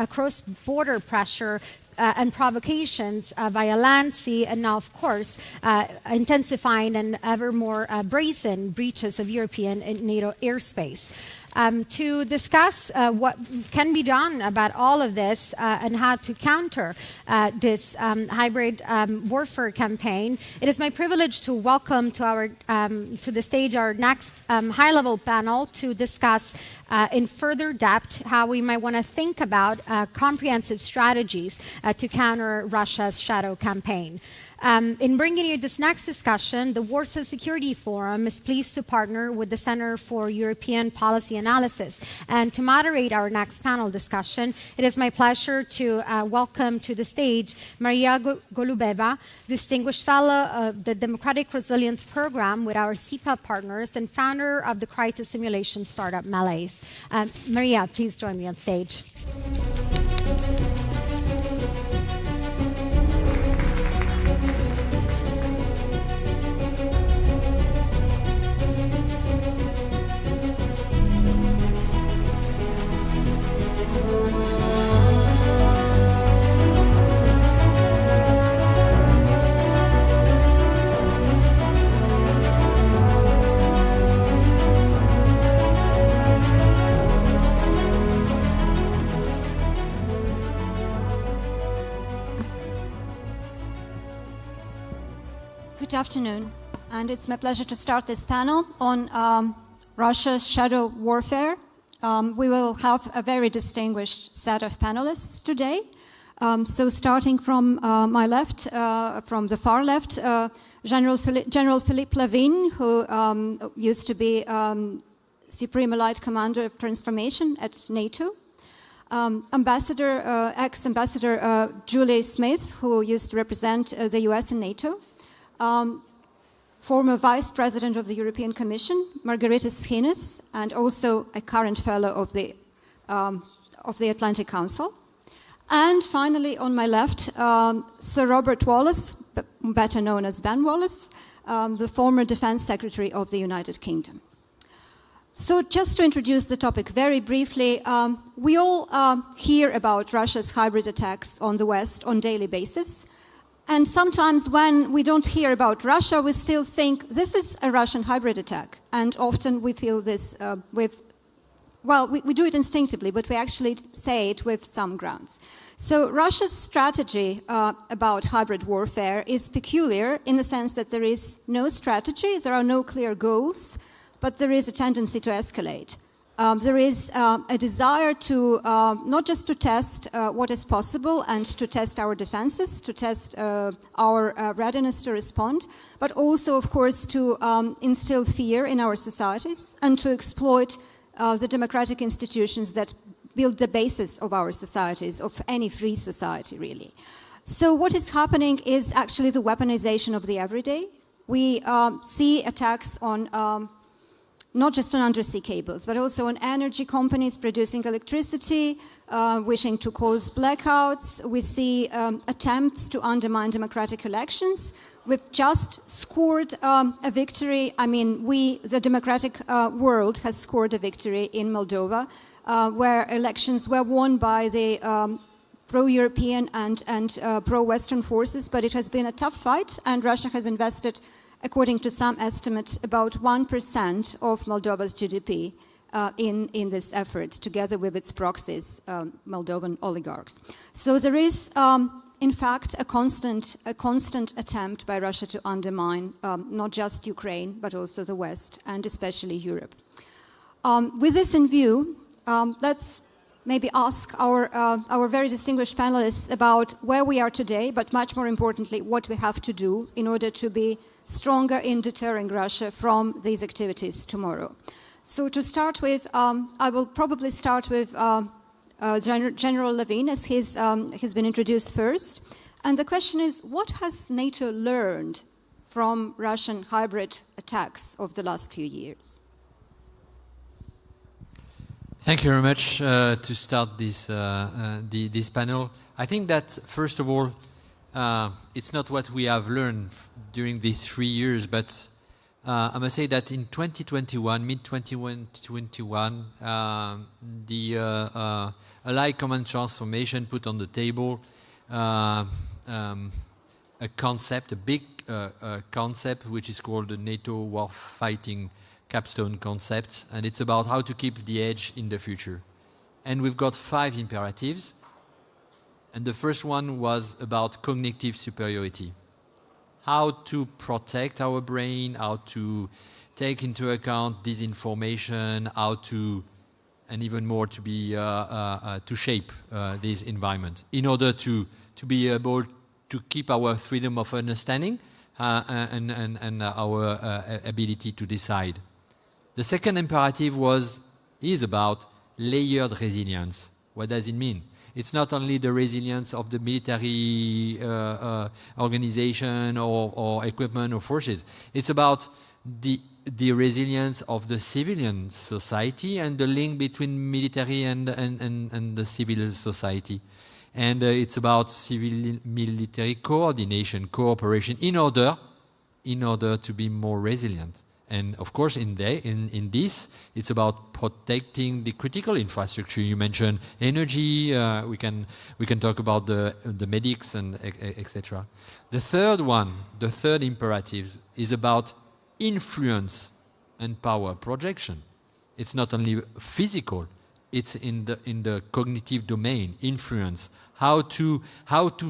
cross-border pressure and provocations via land, sea, and now, of course, intensifying and ever more brazen breaches of European and NATO airspace. To discuss what can be done about all of this and how to counter this hybrid warfare campaign, it is my privilege to welcome to the stage our next high-level panel to discuss in further depth how we might want to think about comprehensive strategies to counter Russia's shadow campaign. In bringing you this next discussion, the Warsaw Security Forum is pleased to partner with the Center for European Policy Analysis. And to moderate our next panel discussion, it is my pleasure to welcome to the stage Marija Golubeva, Distinguished Fellow of the Democratic Resilience Program with our CPA partners and founder of the crisis simulation startup Malaise. Marija, please join me on stage. Good afternoon, and it's my pleasure to start this panel on Russia's shadow warfare. We will have a very distinguished set of panelists today. So starting from my left, from the far left, General Philippe Lavigne, who used to be Supreme Allied Commander of Transformation at NATO. Ex-Ambassador Julie Smith, who used to represent the US and NATO. Former Vice President of the European Commission, Margaritis Schinas, and also a current fellow of the Atlantic Council. And finally, on my left, Sir Robert Wallace, better known as Ben Wallace, the former Defense Secretary of the United Kingdom. So just to introduce the topic very briefly, we all hear about Russia's hybrid attacks on the West on a daily basis. And sometimes when we don't hear about Russia, we still think this is a Russian hybrid attack. And often we feel this we do it instinctively, but we actually say it with some grounds. So Russia's strategy about hybrid warfare is peculiar in the sense that there is no strategy, there are no clear goals, but there is a tendency to escalate. There is a desire to not just to test what is possible and to test our defenses, to test our readiness to respond, but also, of course, to instill fear in our societies and to exploit the democratic institutions that build the basis of our societies, of any free society, really. So what is happening is actually the weaponization of the everyday. We see attacks on not just on undersea cables, but also on energy companies producing electricity, wishing to cause blackouts. We see attempts to undermine democratic elections. We've just scored a victory. I mean, the democratic world has scored a victory in Moldova, where elections were won by the pro-European and pro-Western forces, but it has been a tough fight, and Russia has invested, according to some estimate, about 1% of Moldova's GDP in this effort, together with its proxies, Moldovan oligarchs. So there is, in fact, a constant attempt by Russia to undermine not just Ukraine, but also the West, and especially Europe. With this in view, let's maybe ask our very distinguished panelists about where we are today, but much more importantly, what we have to do in order to be stronger in deterring Russia from these activities tomorrow. So to start with, I will probably start with General Lavigne, as he's been introduced first. And the question is, what has NATO learned from Russian hybrid attacks of the last few years? Thank you very much to start this panel. I think that, first of all, it's not what we have learned during these 3 years, but I must say that in 2021, mid-2021, the Allied Common Transformation put on the table a concept, a big concept, which is called the NATO war-fighting capstone concept, and it's about how to keep the edge in the future. And we've got 5 imperatives, and the first one was about cognitive superiority. How to protect our brain, how to take into account disinformation, how to, and even more to be to shape this environment in order to be able to keep our freedom of understanding and our ability to decide. The second imperative is about layered resilience. What does it mean? It's not only the resilience of the military organization or equipment or forces. It's about the resilience of the civilian society and the link between military and the civil society. And it's about civil-military coordination, cooperation, in order to be more resilient. And of course, in this, it's about protecting the critical infrastructure. You mentioned energy. We can talk about the medics and etc. The third imperative is about influence and power projection. It's not only physical; it's in the cognitive domain. Influence, how to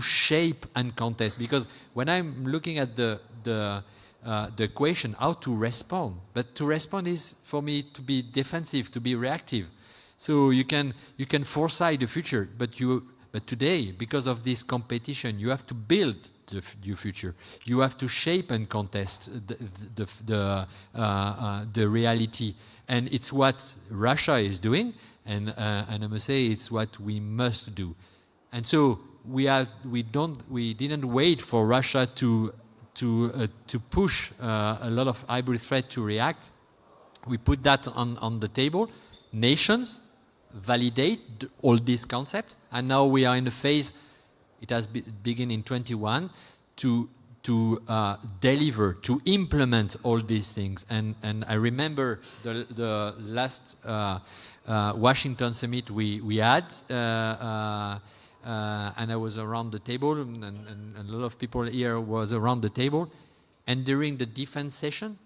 shape and contest. Because when I'm looking at the question, how to respond. But to respond is, for me, to be defensive, to be reactive. So you can foresight the future, but today, because of this competition, you have to build your future. You have to shape and contest the reality, and it's what Russia is doing, and I must say it's what we must do. And so we didn't wait for Russia to push a lot of hybrid threat to react. We put that on the table. Nations validate all these concepts, and now we are in the phase. It has begun in 21 to deliver, to implement all these things. And I remember the last Washington summit we had. And I was around the table, and a lot of people here was around the table. And during the defense session,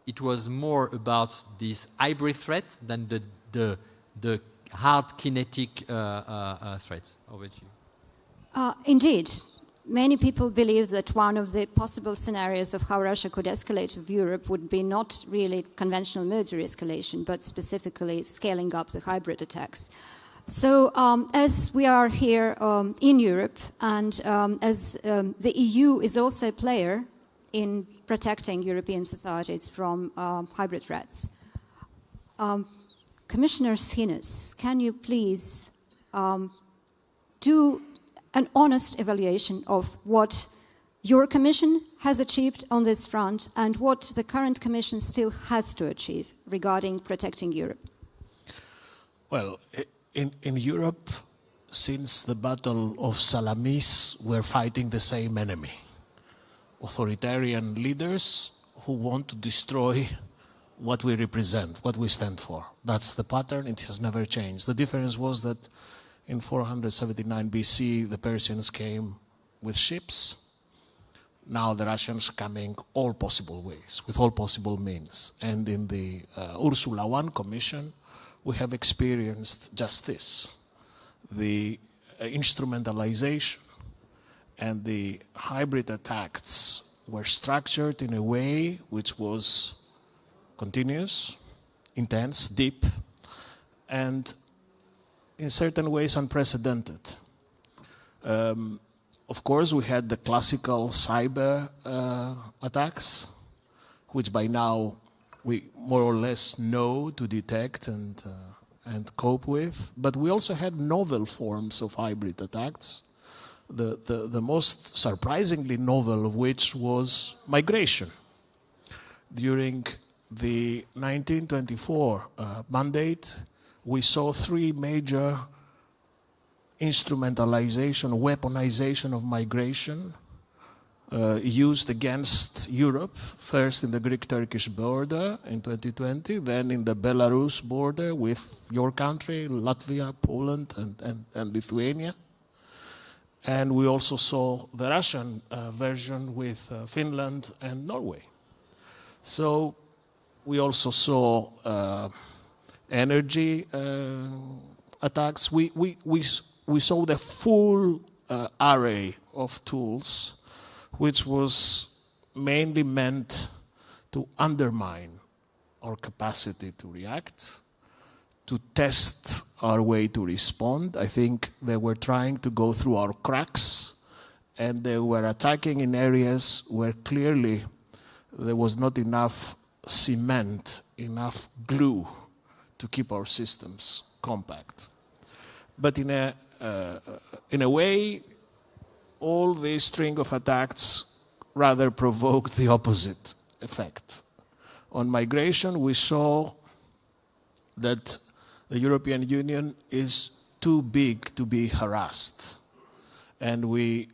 it was more about this hybrid threat than the hard kinetic threats. Over to you. Indeed. Many people believe that one of the possible scenarios of how Russia could escalate of Europe would be not really conventional military escalation, but specifically scaling up the hybrid attacks. So as we are here in Europe, and as the EU is also a player in protecting European societies from hybrid threats, Commissioner Schinas, can you please do an honest evaluation of what your Commission has achieved on this front and what the current Commission still has to achieve regarding protecting Europe? Well, in Europe, since the Battle of Salamis, we're fighting the same enemy. Authoritarian leaders who want to destroy what we represent, what we stand for. That's the pattern, it has never changed. The difference was that in 479 BC, the Persians came with ships. Now the Russians coming all possible ways, with all possible means. And in the Ursula I Commission, we have experienced just this. The instrumentalization and the hybrid attacks were structured in a way which was continuous, intense, deep, and in certain ways unprecedented. Of course, we had the classical cyber attacks, which by now we more or less know to detect and cope with. But we also had novel forms of hybrid attacks, the most surprisingly novel of which was migration. During the 1924 mandate, we saw 3 major instrumentalization, weaponization of migration. used against Europe, first in the Greek-Turkish border in 2020, then in the Belarus border with your country, Latvia, Poland, and Lithuania. And we also saw the Russian version with Finland and Norway. So we also saw energy attacks. We saw the full array of tools, which was mainly meant to undermine our capacity to react, to test our way to respond. I think they were trying to go through our cracks, and they were attacking in areas where clearly there was not enough cement, enough glue to keep our systems compact. But in a way, all this string of attacks rather provoked the opposite effect. On migration, we saw that the European Union is too big to be harassed. And we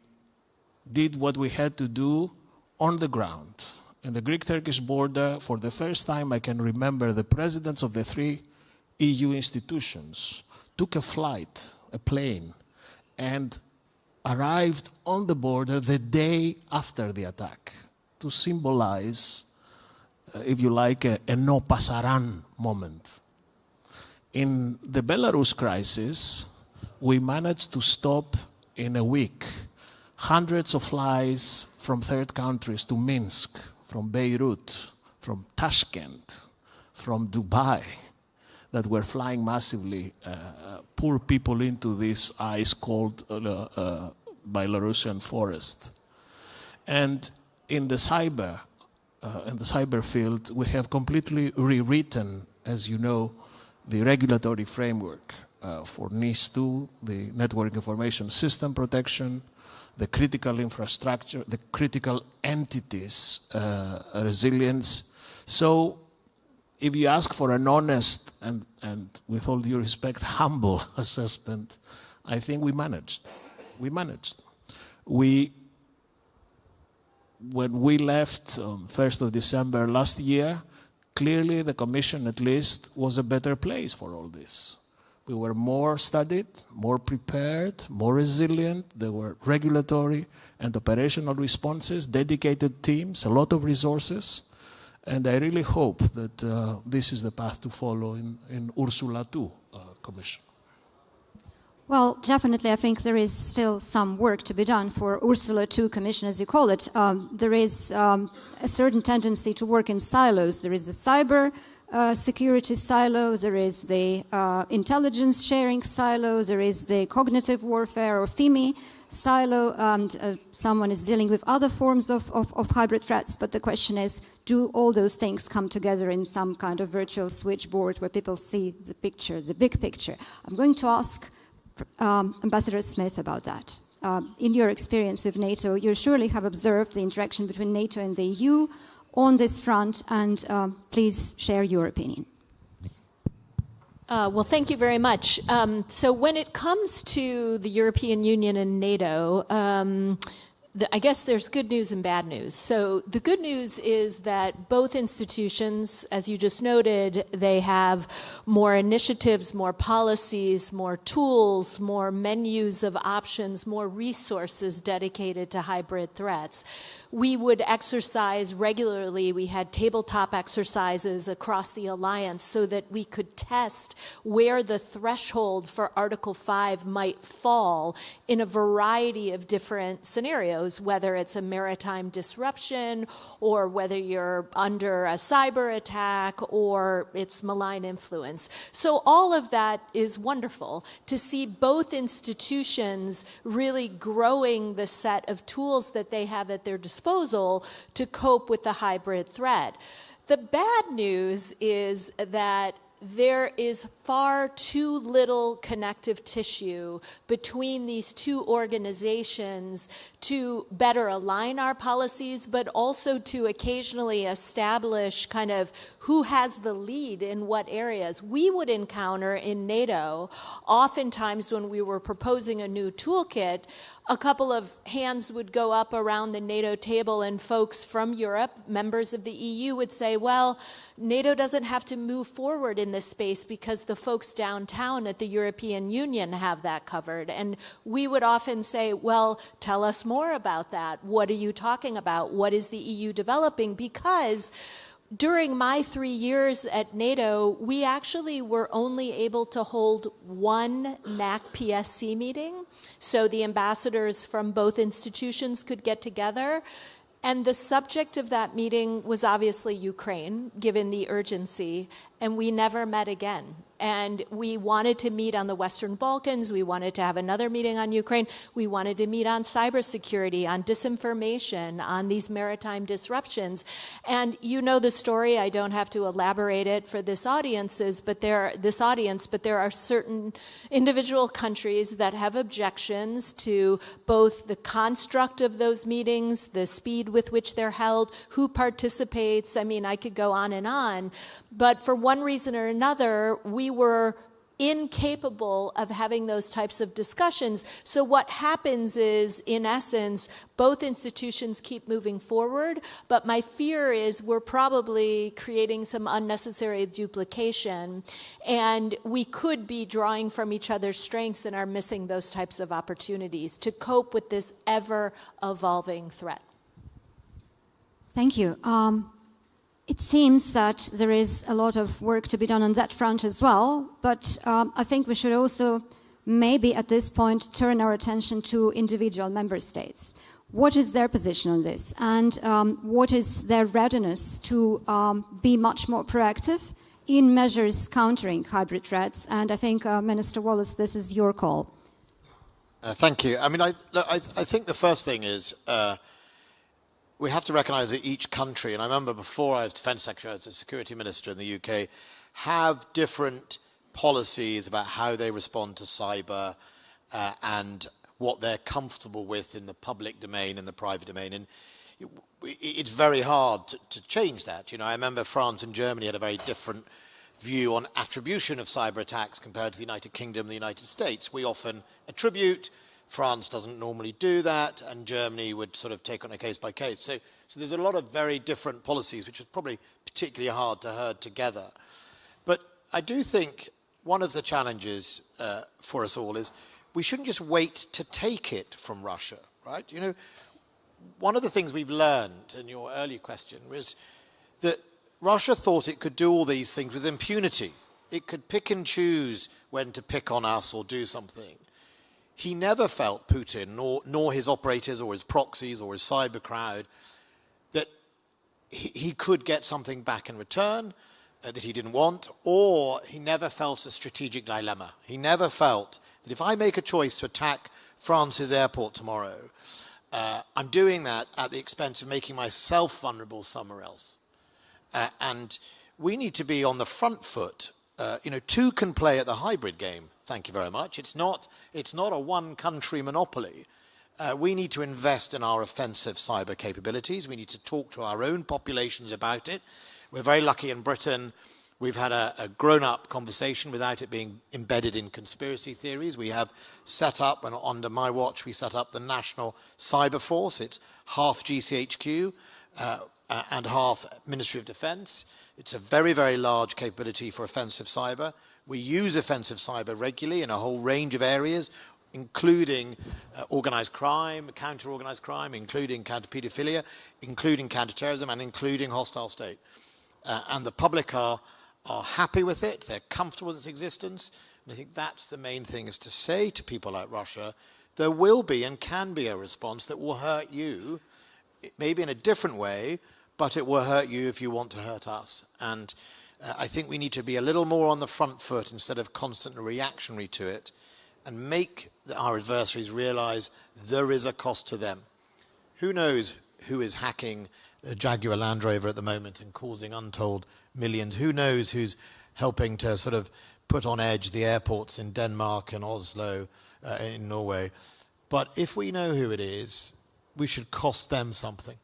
did what we had to do on the ground. In the Greek-Turkish border, for the first time I can remember, the presidents of the 3 EU institutions took a flight, a plane, and arrived on the border the day after the attack to symbolize, if you like, a no pasaran moment. In the Belarus crisis, we managed to stop in a week hundreds of flights from third countries to Minsk, from Beirut, from Tashkent, from Dubai, that were flying massively poor people into this ice-cold Belarusian forest. And in the cyber field, we have completely rewritten, as you know, the regulatory framework for NIS2, the Network Information System Protection, the critical infrastructure, the critical entities resilience. So if you ask for an honest and with all due respect, humble assessment, I think we managed. We managed. When we left on 1st of December last year, clearly the Commission at least was a better place for all this. We were more studied, more prepared, more resilient. There were regulatory and operational responses, dedicated teams, a lot of resources. And I really hope that this is the path to follow in Ursula II Commission. Well, definitely, I think there is still some work to be done for Ursula II Commission, as you call it. There is a certain tendency to work in silos. There is a cyber security silo, there is the intelligence sharing silo, there is the cognitive warfare or FIMI silo, and someone is dealing with other forms of hybrid threats. But the question is, do all those things come together in some kind of virtual switchboard where people see the picture, the big picture? I'm going to ask Ambassador Smith about that. In your experience with NATO, you surely have observed the interaction between NATO and the EU on this front, and please share your opinion. Well, thank you very much. So when it comes to the European Union and NATO, I guess there's good news and bad news. So the good news is that both institutions, as you just noted, they have more initiatives, more policies, more tools, more menus of options, more resources dedicated to hybrid threats. We would exercise regularly. We had tabletop exercises across the alliance so that we could test where the threshold for Article 5 might fall in a variety of different scenarios, whether it's a maritime disruption or whether you're under a cyber attack or it's malign influence. So all of that is wonderful to see both institutions really growing the set of tools that they have at their disposal to cope with the hybrid threat. The bad news is that there is far too little connective tissue between these two organizations to better align our policies, but also to occasionally establish kind of who has the lead in what areas. We would encounter in NATO, oftentimes when we were proposing a new toolkit, a couple of hands would go up around the NATO table and folks from Europe, members of the EU, would say, well, NATO doesn't have to move forward in this space because the folks downtown at the European Union have that covered. And we would often say, well, tell us more about that. What are you talking about? What is the EU developing? Because during my 3 years at NATO, we actually were only able to hold one NAC PSC meeting, so the ambassadors from both institutions could get together. And the subject of that meeting was obviously Ukraine, given the urgency, and we never met again. And we wanted to meet on the Western Balkans. We wanted to have another meeting on Ukraine. We wanted to meet on cybersecurity, on disinformation, on these maritime disruptions. And you know the story. I don't have to elaborate it for this audience, but there are certain individual countries that have objections to both the construct of those meetings, the speed with which they're held, who participates. I mean, I could go on and on. But for one reason or another, we were incapable of having those types of discussions. So what happens is, in essence, both institutions keep moving forward, but my fear is we're probably creating some unnecessary duplication, and we could be drawing from each other's strengths and are missing those types of opportunities to cope with this ever-evolving threat. Thank you. It seems that there is a lot of work to be done on that front as well, but I think we should also maybe at this point turn our attention to individual member states. What is their position on this, and what is their readiness to be much more proactive in measures countering hybrid threats? And I think, Minister Wallace, this is your call. Thank you. I mean, I think the first thing is we have to recognise that each country, and I remember before I was Defence Secretary, I was a Security Minister in the UK, have different policies about how they respond to cyber and what they're comfortable with in the public domain and the private domain. And it's very hard to change that. You know, I remember France and Germany had a very different view on attribution of cyber attacks compared to the United Kingdom and the United States. We often attribute. France doesn't normally do that, and Germany would sort of take on a case by case. So there's a lot of very different policies, which is probably particularly hard to herd together. But I do think one of the challenges for us all is we shouldn't just wait to take it from Russia, right? You know, one of the things we've learned in your earlier question was that Russia thought it could do all these things with impunity. It could pick and choose when to pick on us or do something. He never felt, Putin, nor his operators or his proxies or his cyber crowd, that he could get something back in return that he didn't want, or he never felt a strategic dilemma. He never felt that if I make a choice to attack France's airport tomorrow, I'm doing that at the expense of making myself vulnerable somewhere else. And we need to be on the front foot. You know, two can play at the hybrid game. Thank you very much. It's not a one-country monopoly. We need to invest in our offensive cyber capabilities. We need to talk to our own populations about it. We're very lucky in Britain. We've had a grown-up conversation without it being embedded in conspiracy theories. We have set up, and under my watch, we set up the National Cyber Force. It's half GCHQ and half Ministry of Defence. It's a very, very large capability for offensive cyber. We use offensive cyber regularly in a whole range of areas, including organised crime, counter-organised crime, including counter-paedophilia, including counter-terrorism, and including hostile state. And the public are happy with it. They're comfortable with its existence. And I think that's the main thing, is to say to people like Russia, there will be and can be a response that will hurt you, maybe in a different way, but it will hurt you if you want to hurt us. And I think we need to be a little more on the front foot instead of constantly reactionary to it, and make our adversaries realize there is a cost to them. Who knows who is hacking a Jaguar Land Rover at the moment and causing untold millions? Who knows who's helping to sort of put on edge the airports in Denmark and Oslo in Norway. But if we know who it is, we should cost them something.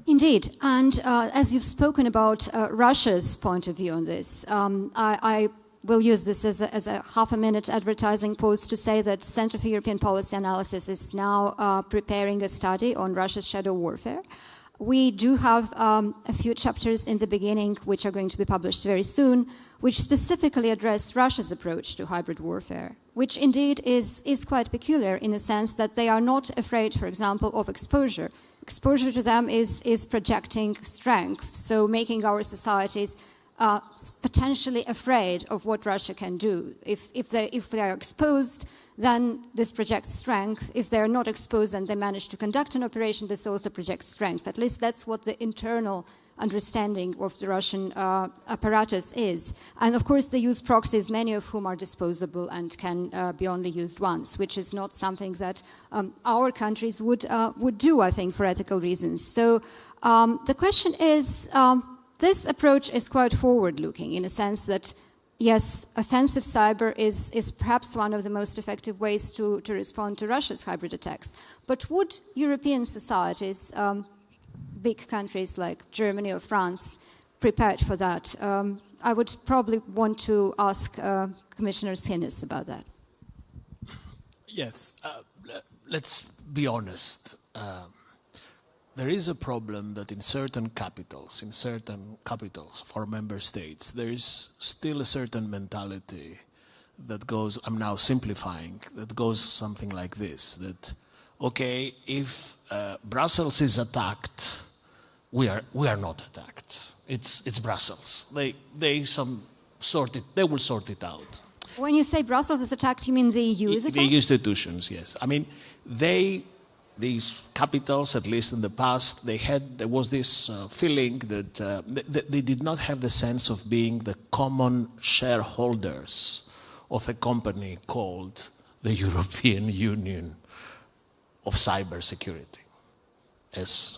Indeed, and as you've spoken about Russia's point of view on this, I will use this as a half-a-minute advertising post to say that Center for European Policy Analysis is now preparing a study on Russia's shadow warfare. We do have a few chapters in the beginning, which are going to be published very soon, which specifically address Russia's approach to hybrid warfare, which indeed is quite peculiar in the sense that they are not afraid, for example, of exposure. Exposure to them is projecting strength, so making our societies potentially afraid of what Russia can do. If they are exposed, then this projects strength. If they are not exposed and they manage to conduct an operation, this also projects strength. At least that's what the internal understanding of the Russian apparatus is. And of course, they use proxies, many of whom are disposable and can be only used once, which is not something that our countries would do, I think, for ethical reasons. So the question is, this approach is quite forward-looking in a sense that, yes, offensive cyber is perhaps one of the most effective ways to respond to Russia's hybrid attacks. But would European societies, big countries like Germany or France, prepared for that? I would probably want to ask Commissioner Schinas about that. Yes, let's be honest. There is a problem that in certain capitals for member states, there is still a certain mentality that goes, I'm now simplifying, that goes something like this, that, okay, if Brussels is attacked, we are not attacked. It's Brussels. They will sort it out. When you say Brussels is attacked, you mean the EU is attacked? The institutions, yes. I mean, these capitals, at least in the past, there was this feeling that they did not have the sense of being the common shareholders of a company called the European Union of Cybersecurity. As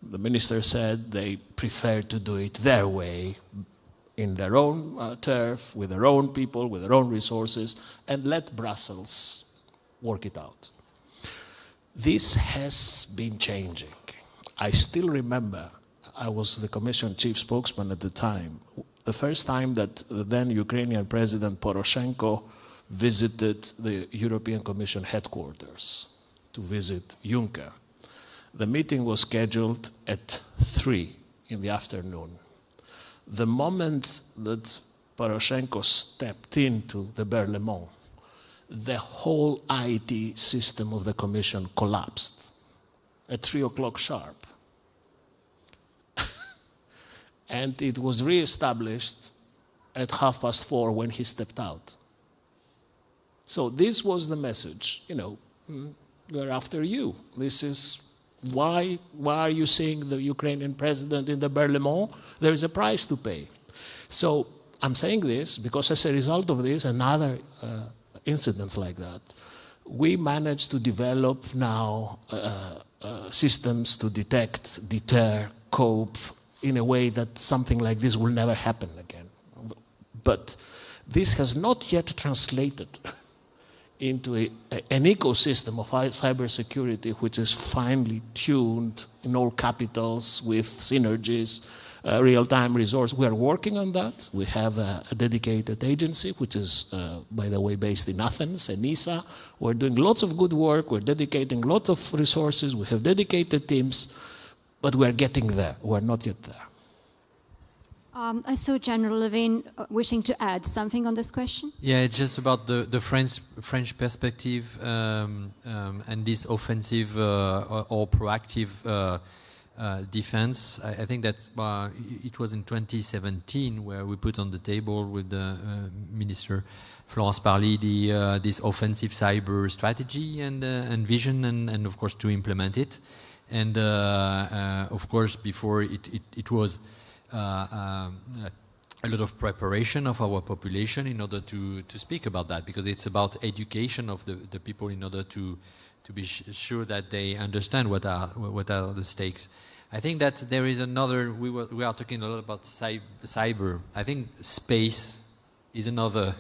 the minister said, they prefer to do it their way, in their own turf, with their own people, with their own resources, and let Brussels work it out. This has been changing. I still remember, I was the Commission chief spokesman at the time, the first time that the then Ukrainian President Poroshenko visited the European Commission headquarters to visit Juncker. The meeting was scheduled at 3 in the afternoon. The moment that Poroshenko stepped into the Berlaymont, the whole IT system of the Commission collapsed at 3 o'clock sharp. And it was re-established at 4:30 when he stepped out. So this was the message, we're after you. This is why are you seeing the Ukrainian president in the Berlaymont? There is a price to pay. So I'm saying this because as a result of this and other incidents like that, we managed to develop now systems to detect, deter, cope in a way that something like this will never happen again. But this has not yet translated into an ecosystem of cybersecurity which is finely tuned in all capitals with synergies, real-time resource. We are working on that. We have a dedicated agency, which is, by the way, based in Athens, ENISA. We're doing lots of good work. We're dedicating lots of resources. We have dedicated teams, but we're getting there. We're not yet there. I saw General Lavigne wishing to add something on this question. Yeah, it's just about the French perspective and this offensive or proactive defense. I think that it was in 2017 where we put on the table with the Minister Florence Parly this offensive cyber strategy and vision and of course to implement it. And of course before it was a lot of preparation of our population in order to speak about that, because it's about education of the people in order to be sure that they understand what are the stakes. I think that there is another, we are talking a lot about cyber. I think space is another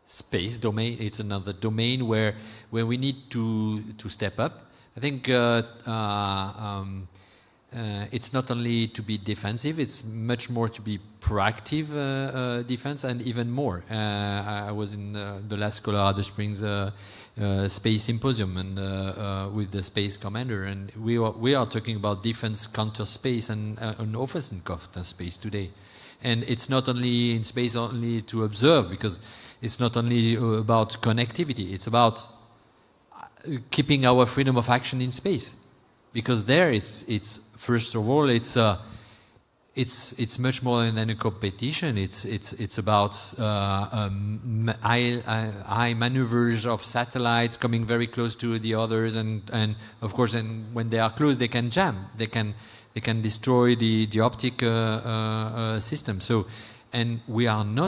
space domain. It's another domain where we need to step up. I think it's not only to be defensive, it's much more to be proactive defense, and even more. I was in the last Colorado Springs Space Symposium and with the space commander, and we are talking about defense counter space and offensive counter space today. And it's not only in space only to observe, because it's not only about connectivity, it's about keeping our freedom of action in space. Because there it's first of all, it's much more than a competition. It's about high maneuvers of satellites coming very close to the others, and of course, and when they are close, they can jam. They can destroy the optic system. So, and we are not